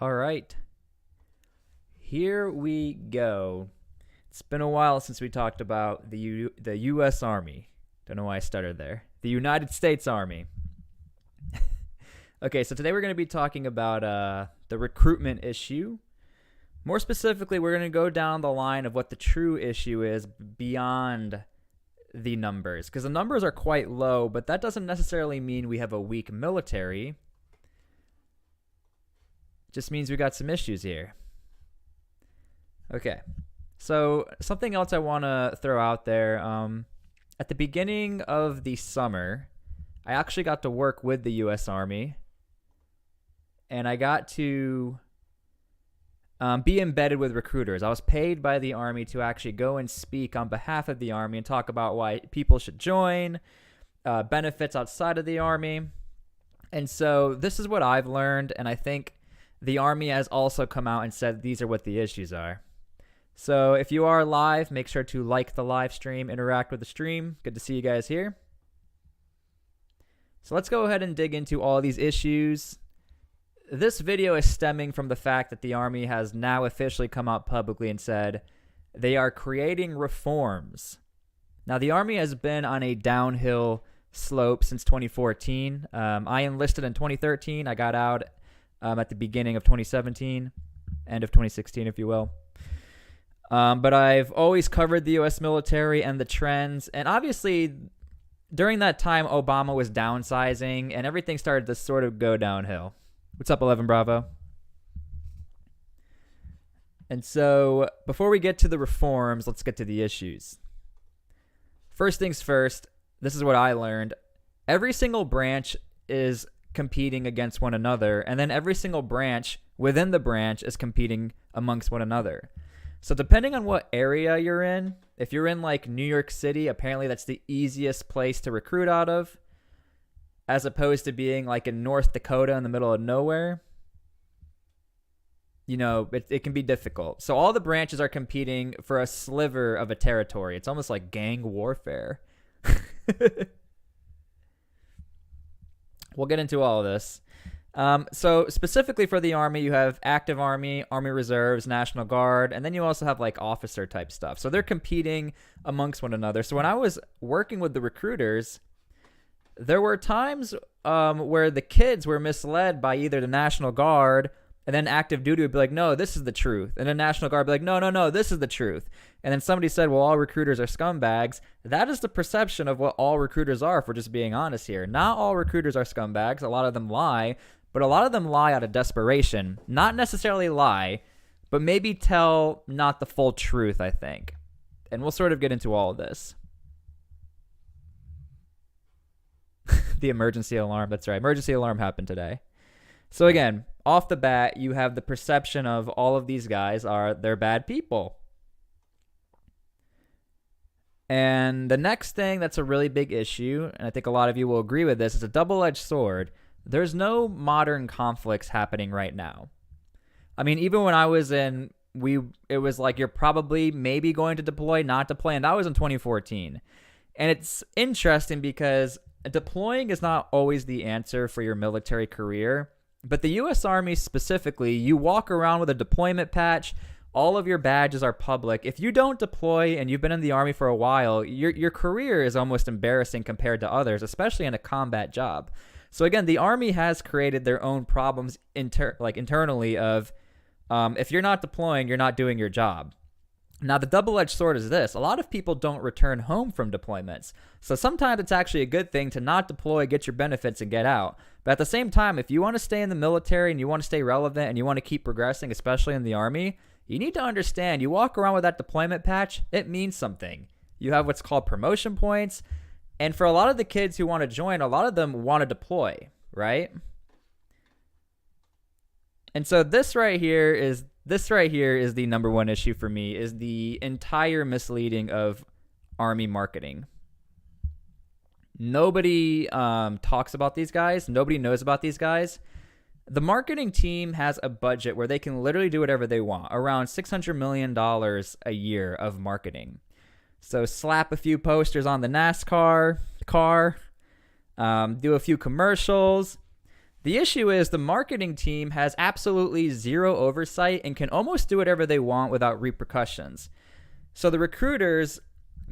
All right. Here we go. It's been a while since we talked about the U.S. Army. Don't know why I stuttered there. The United States Army. Okay, so today we're going to be talking about the recruitment issue. More specifically, we're going to go down the line of what the true issue is beyond the numbers. Because the numbers are quite low, but that doesn't necessarily mean we have a weak military. It just means we got some issues here. Okay, so something else I want to throw out there. At the beginning of the summer, I actually got to work with the U.S. Army. And I got to be embedded with recruiters. I was paid by the Army to actually go and speak on behalf of the Army and talk about why people should join, benefits outside of the Army. And so this is what I've learned, and I think the Army has also come out and said these are what the issues are. So if you are live, make sure to like the live stream, interact with the stream. Good to see you guys here. So let's go ahead and dig into all these issues. This video is stemming from the fact that the Army has now officially come out publicly and said they are creating reforms. Now, the Army has been on a downhill slope since 2014. I enlisted in 2013. I got out at the beginning of 2017, end of 2016, if you will. But I've always covered the U.S. military and the trends. And obviously, during that time, Obama was downsizing, and everything started to sort of go downhill. What's up, 11 Bravo? And so, before we get to the reforms, let's get to the issues. First things first, this is what I learned. Every single branch is competing against one another, and then every single branch within the branch is competing amongst one another. So depending on what area you're in, if you're in like New York City, apparently that's the easiest place to recruit out of, as opposed to being like in North Dakota in the middle of nowhere. You know, it can be difficult. So all the branches are competing for a sliver of a territory. It's almost like gang warfare. We'll get into all of this. So specifically for the Army, you have active Army, Army Reserves, National Guard, and then you also have like officer type stuff. So they're competing amongst one another. So when I was working with the recruiters, there were times where the kids were misled by either the National Guard, and then active duty would be like, no, this is the truth. And then National Guard would be like, no, this is the truth. And then somebody said, well, all recruiters are scumbags. That is the perception of what all recruiters are, if we're just being honest here. Not all recruiters are scumbags. A lot of them lie. But a lot of them lie out of desperation. Not necessarily lie, but maybe tell not the full truth, I think. And we'll sort of get into all of this. The emergency alarm. That's right. Emergency alarm happened today. So again, off the bat, you have the perception of all of these guys they're bad people. And the next thing that's a really big issue, and I think a lot of you will agree with this, is a double-edged sword. There's no modern conflicts happening right now. I mean, even when I was in, it was like you're probably maybe going to deploy, not deploy, and that was in 2014. And it's interesting because deploying is not always the answer for your military career. But the U.S. Army specifically, you walk around with a deployment patch. All of your badges are public. If you don't deploy and you've been in the Army for a while, your career is almost embarrassing compared to others, especially in a combat job. So again, the Army has created their own problems internally of if you're not deploying, you're not doing your job. Now, the double-edged sword is this. A lot of people don't return home from deployments. So sometimes it's actually a good thing to not deploy, get your benefits, and get out. But at the same time, if you want to stay in the military and you want to stay relevant and you want to keep progressing, especially in the Army, you need to understand you walk around with that deployment patch, it means something. You have what's called promotion points. And for a lot of the kids who want to join, a lot of them want to deploy, right? And so this right here is the number one issue for me, is the entire misleading of Army marketing. Nobody talks about these guys. Nobody knows about these guys. The marketing team has a budget where they can literally do whatever they want, around $600 million a year of marketing. So slap a few posters on the NASCAR car, do a few commercials. The issue is the marketing team has absolutely zero oversight and can almost do whatever they want without repercussions. So the recruiters,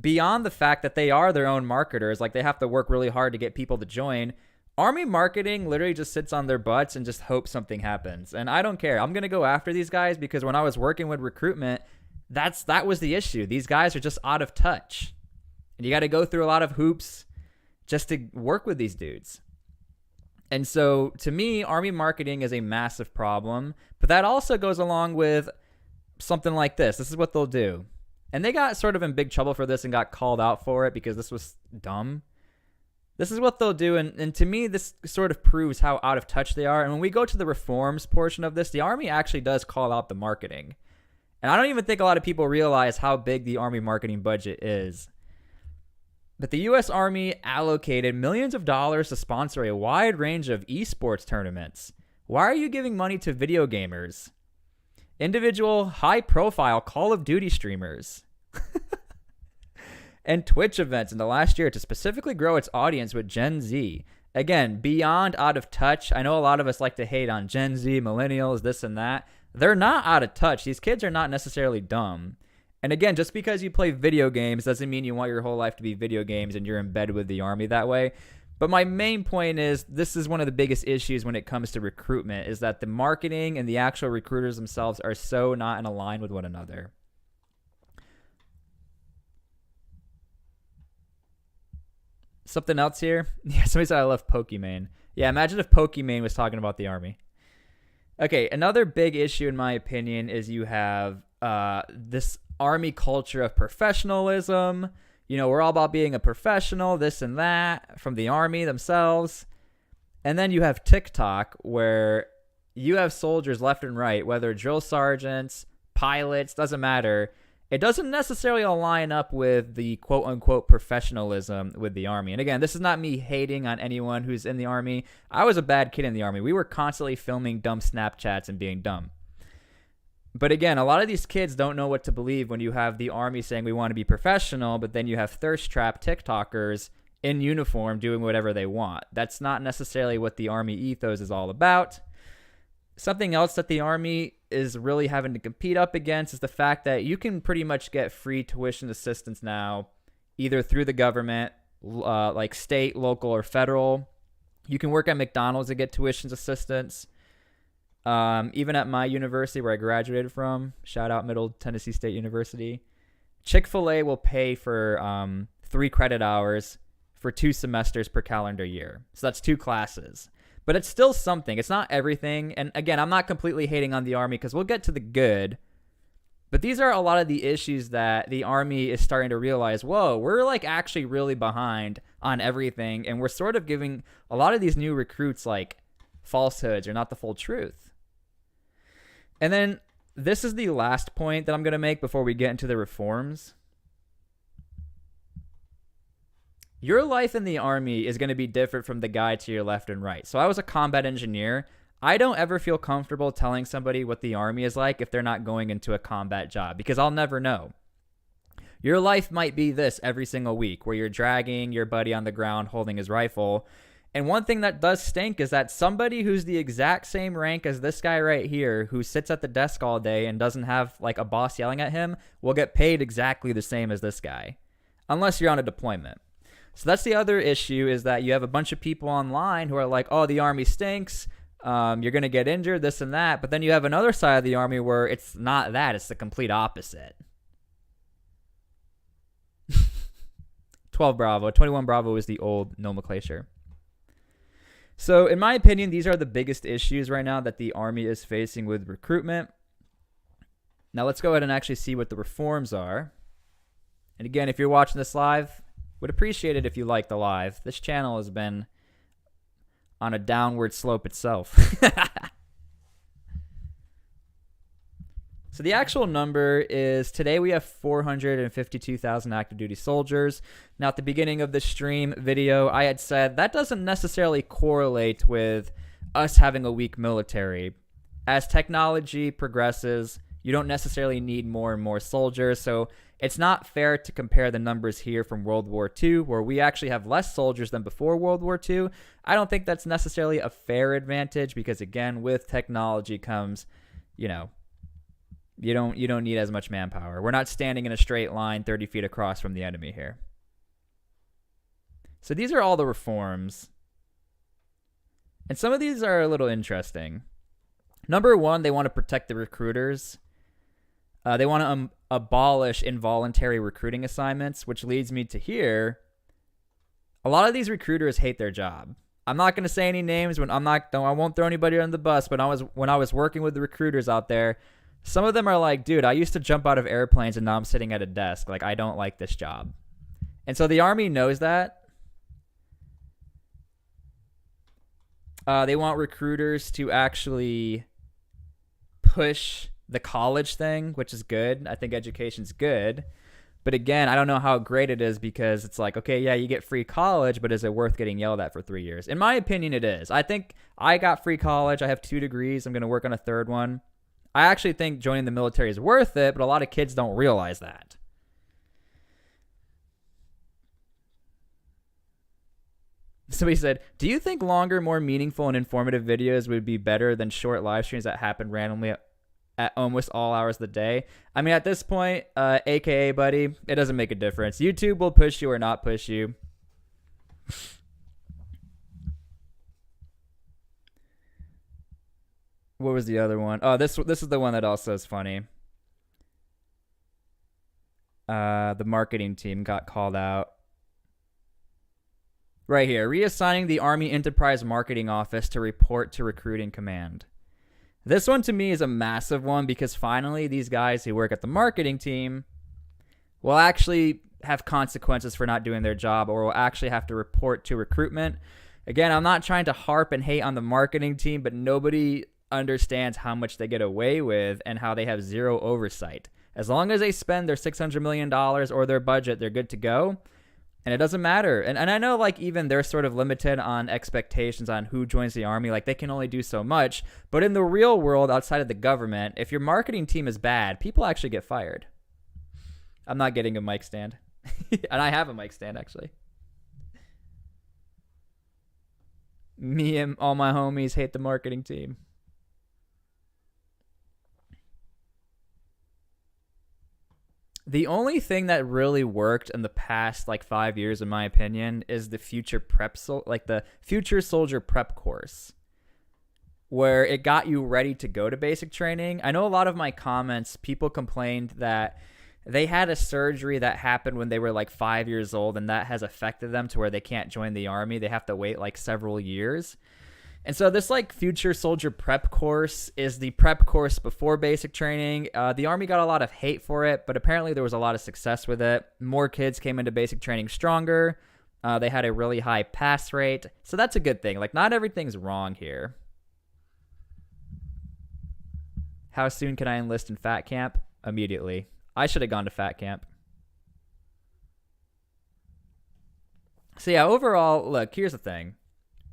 beyond the fact that they are their own marketers, like they have to work really hard to get people to join, Army marketing literally just sits on their butts and just hopes something happens. And I don't care. I'm going to go after these guys because when I was working with recruitment, that was the issue. These guys are just out of touch. And you got to go through a lot of hoops just to work with these dudes. And so to me, Army marketing is a massive problem, but that also goes along with something like this. This is what they'll do. And they got sort of in big trouble for this and got called out for it because this was dumb. This is what they'll do. And to me, this sort of proves how out of touch they are. And when we go to the reforms portion of this, the Army actually does call out the marketing. And I don't even think a lot of people realize how big the Army marketing budget is. But the U.S. Army allocated millions of dollars to sponsor a wide range of esports tournaments. Why are you giving money to video gamers? Individual high-profile Call of Duty streamers. And Twitch events in the last year to specifically grow its audience with Gen Z. Again, beyond out of touch. I know a lot of us like to hate on Gen Z, millennials, this and that. They're not out of touch. These kids are not necessarily dumb. And again, just because you play video games doesn't mean you want your whole life to be video games and you're embedded with the Army that way. But my main point is this is one of the biggest issues when it comes to recruitment is that the marketing and the actual recruiters themselves are so not in line with one another. Something else here? Yeah, somebody said I love Pokimane. Yeah, imagine if Pokimane was talking about the Army. Okay, another big issue in my opinion is you have this Army culture of professionalism. You know, we're all about being a professional, this and that, from the Army themselves. And then you have TikTok, where you have soldiers left and right, whether drill sergeants, pilots, doesn't matter. It doesn't necessarily align up with the quote-unquote professionalism with the Army. And again, this is not me hating on anyone who's in the Army. I was a bad kid in the Army. We were constantly filming dumb Snapchats and being dumb. But again, a lot of these kids don't know what to believe when you have the Army saying we want to be professional, but then you have thirst trap TikTokers in uniform doing whatever they want. That's not necessarily what the Army ethos is all about. Something else that the Army is really having to compete up against is the fact that you can pretty much get free tuition assistance now, either through the government, like state, local, or federal. You can work at McDonald's to get tuition assistance. Even at my university where I graduated from, shout out Middle Tennessee State University, Chick-fil-A will pay for 3 credit hours for 2 semesters per calendar year. So that's 2 classes. But it's still something. It's not everything. And again, I'm not completely hating on the Army because we'll get to the good. But these are a lot of the issues that the Army is starting to realize, whoa, we're like actually really behind on everything. And we're sort of giving a lot of these new recruits like falsehoods or not the full truth. And then this is the last point that I'm going to make before we get into the reforms. Your life in the Army is going to be different from the guy to your left and right. So I was a combat engineer. I don't ever feel comfortable telling somebody what the Army is like if they're not going into a combat job because I'll never know. Your life might be this every single week where you're dragging your buddy on the ground holding his rifle. And one thing that does stink is that somebody who's the exact same rank as this guy right here who sits at the desk all day and doesn't have like a boss yelling at him will get paid exactly the same as this guy unless you're on a deployment. So that's the other issue is that you have a bunch of people online who are like, oh, the Army stinks. You're going to get injured, this and that. But then you have another side of the Army where it's not that. It's the complete opposite. 12 Bravo. 21 Bravo is the old nomenclature. So in my opinion, these are the biggest issues right now that the Army is facing with recruitment. Now let's go ahead and actually see what the reforms are. And again, if you're watching this live, would appreciate it if you like the live. This channel has been on a downward slope itself. So the actual number is today we have 452,000 active duty soldiers. Now at the beginning of the stream video, I had said that doesn't necessarily correlate with us having a weak military. As technology progresses, You don't necessarily need more and more soldiers. So it's not fair to compare the numbers here from World War II, where we actually have less soldiers than before World War II. I don't think that's necessarily a fair advantage because, again, with technology comes, you know, you don't need as much manpower. We're not standing in a straight line 30 feet across from the enemy here. So these are all the reforms. And some of these are a little interesting. Number one, they want to protect the recruiters. They want to abolish involuntary recruiting assignments, which leads me to here. A lot of these recruiters hate their job. I'm not going to say any names. I won't throw anybody under the bus. But when I was working with the recruiters out there, some of them are like, dude, I used to jump out of airplanes and now I'm sitting at a desk. Like, I don't like this job. And so the Army knows that. They want recruiters to actually push the college thing, which is good. I think education's good. But again, I don't know how great it is because it's like, okay, yeah, you get free college, but is it worth getting yelled at for 3 years? In my opinion, it is. I think I got free college. I have 2 degrees. I'm going to work on a third one. I actually think joining the military is worth it, but a lot of kids don't realize that. Somebody said, do you think longer, more meaningful, and informative videos would be better than short live streams that happen randomly at almost all hours of the day? I mean, at this point, AKA, buddy, it doesn't make a difference. YouTube will push you or not push you. What was the other one? Oh, this is the one that also is funny. The marketing team got called out. Right here, reassigning the Army Enterprise Marketing Office to report to Recruiting Command. This one to me is a massive one because finally these guys who work at the marketing team will actually have consequences for not doing their job or will actually have to report to recruitment. Again, I'm not trying to harp and hate on the marketing team, but nobody understands how much they get away with and how they have zero oversight. As long as they spend their $600 million or their budget, they're good to go. And it doesn't matter. And I know like even they're sort of limited on expectations on who joins the Army. Like they can only do so much. But in the real world, outside of the government, if your marketing team is bad, people actually get fired. I'm not getting a mic stand. And I have a mic stand actually. Me and all my homies hate the marketing team. The only thing that really worked in the past like 5 years, in my opinion, is the future the future soldier prep course, where it got you ready to go to basic training. I know a lot of my comments, people complained that they had a surgery that happened when they were like 5 years old, and that has affected them to where they can't join the Army. They have to wait like several years. And so this like future soldier prep course is the prep course before basic training. The Army got a lot of hate for it, but apparently there was a lot of success with it. More kids came into basic training stronger. They had a really high pass rate. So that's a good thing. Like not everything's wrong here. How soon can I enlist in fat camp? Immediately. I should have gone to fat camp. So yeah, overall, look, here's the thing.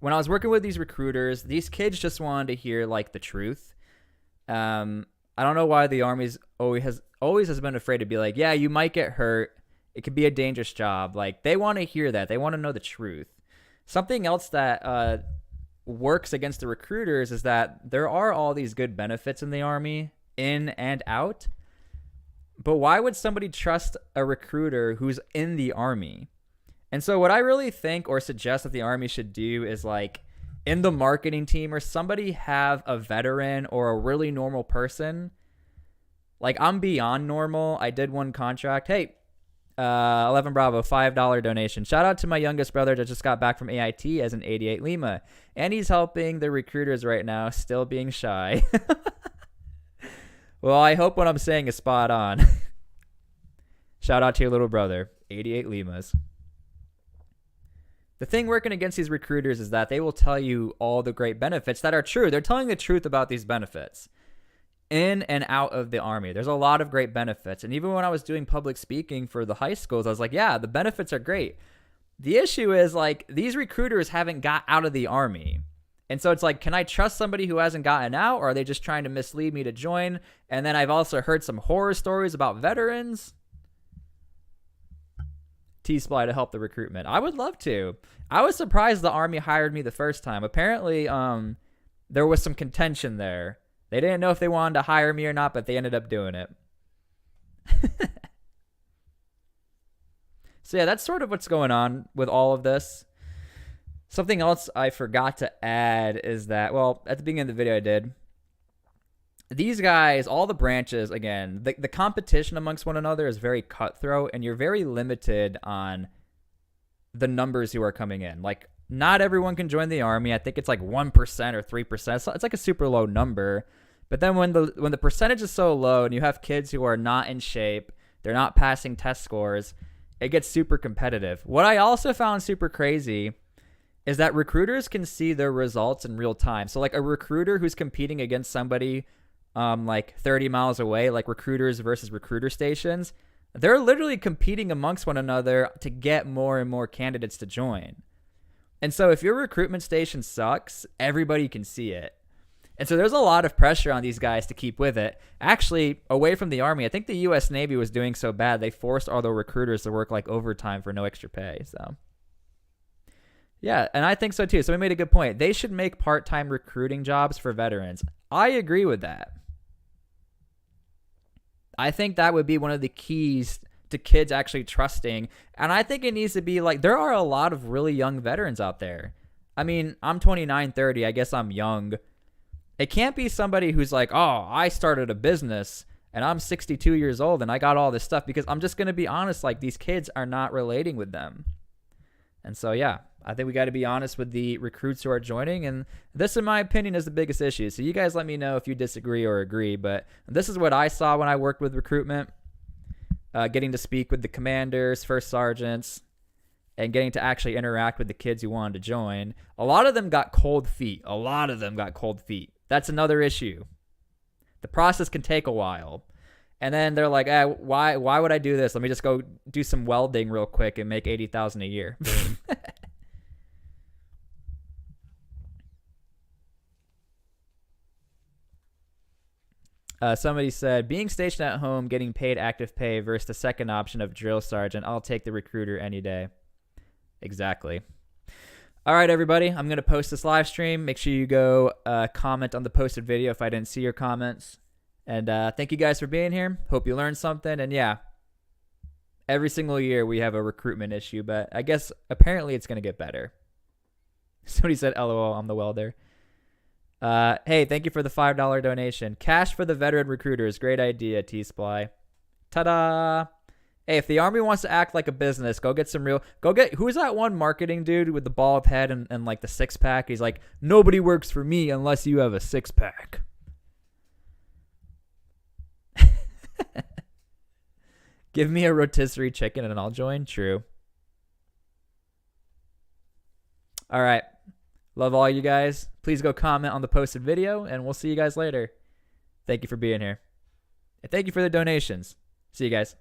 When I was working with these recruiters, these kids just wanted to hear like the truth. I don't know why the Army's always has been afraid to be like, yeah, you might get hurt. It could be a dangerous job. Like they want to hear that. They want to know the truth. Something else that works against the recruiters is that there are all these good benefits in the Army, in and out. But why would somebody trust a recruiter who's in the Army? And so what I really think or suggest that the Army should do is like in the marketing team or somebody have a veteran or a really normal person. Like I'm beyond normal. I did one contract. Hey, 11 Bravo, $5 donation. Shout out to my youngest brother that just got back from AIT as an 88 Lima. And he's helping the recruiters right now, still being shy. Well, I hope what I'm saying is spot on. Shout out to your little brother, 88 Limas. The thing working against these recruiters is that they will tell you all the great benefits that are true. They're telling the truth about these benefits. In and out of the Army, there's a lot of great benefits. And even when I was doing public speaking for the high schools, I was like, yeah, the benefits are great. The issue is like these recruiters haven't got out of the Army. And so it's like, can I trust somebody who hasn't gotten out, or are they just trying to mislead me to join? And then I've also heard some horror stories about veterans. T-SPLY to help the recruitment. I would love to. I was surprised the Army hired me the first time. Apparently, there was some contention there. They didn't know if they wanted to hire me or not, but they ended up doing it. So yeah, that's sort of what's going on with all of this. Something else I forgot to add is that, well, at the beginning of the video I did, these guys, all the branches, again, the competition amongst one another is very cutthroat, and you're very limited on the numbers who are coming in. Like, not everyone can join the Army. I think it's like 1% or 3%. It's like a super low number. But then when the percentage is so low and you have kids who are not in shape, they're not passing test scores, it gets super competitive. What I also found super crazy is that recruiters can see their results in real time. So like a recruiter who's competing against somebody like 30 miles away, like recruiters versus recruiter stations, they're literally competing amongst one another to get more and more candidates to join. And so if your recruitment station sucks, everybody can see it. And so there's a lot of pressure on these guys to keep with it. Actually, away from the Army, I think the U.S. Navy was doing so bad, they forced all the recruiters to work like overtime for no extra pay. So yeah, and I think so too. So we made a good point. They should make part-time recruiting jobs for veterans. I agree with that. I think that would be one of the keys to kids actually trusting. And I think it needs to be like, there are a lot of really young veterans out there. I mean, I'm 29, 30. I guess I'm young. It can't be somebody who's like, oh, I started a business and I'm 62 years old and I got all this stuff, because I'm just going to be honest, like these kids are not relating with them. And so, yeah, I think we got to be honest with the recruits who are joining. And this, in my opinion, is the biggest issue. So you guys let me know if you disagree or agree. But this is what I saw when I worked with recruitment, getting to speak with the commanders, first sergeants, and getting to actually interact with the kids who wanted to join. A lot of them got cold feet. That's another issue. The process can take a while. And then they're like, why would I do this? Let me just go do some welding real quick and make $80,000 a year. Somebody said, being stationed at home, getting paid active pay versus the second option of drill sergeant. I'll take the recruiter any day. Exactly. All right, everybody. I'm going to post this live stream. Make sure you go comment on the posted video if I didn't see your comments. And thank you guys for being here. Hope you learned something. And yeah, every single year we have a recruitment issue, but I guess apparently it's going to get better. Somebody said, LOL, I'm the welder. Hey, thank you for the $5 donation. Cash for the veteran recruiters. Great idea, T-SPLY. Ta-da! Hey, if the Army wants to act like a business, go get who's that one marketing dude with the bald head and like the six-pack? He's like, nobody works for me unless you have a six-pack. Give me a rotisserie chicken and I'll join. True. All right. Love all you guys. Please go comment on the posted video, and we'll see you guys later. Thank you for being here. And thank you for the donations. See you guys.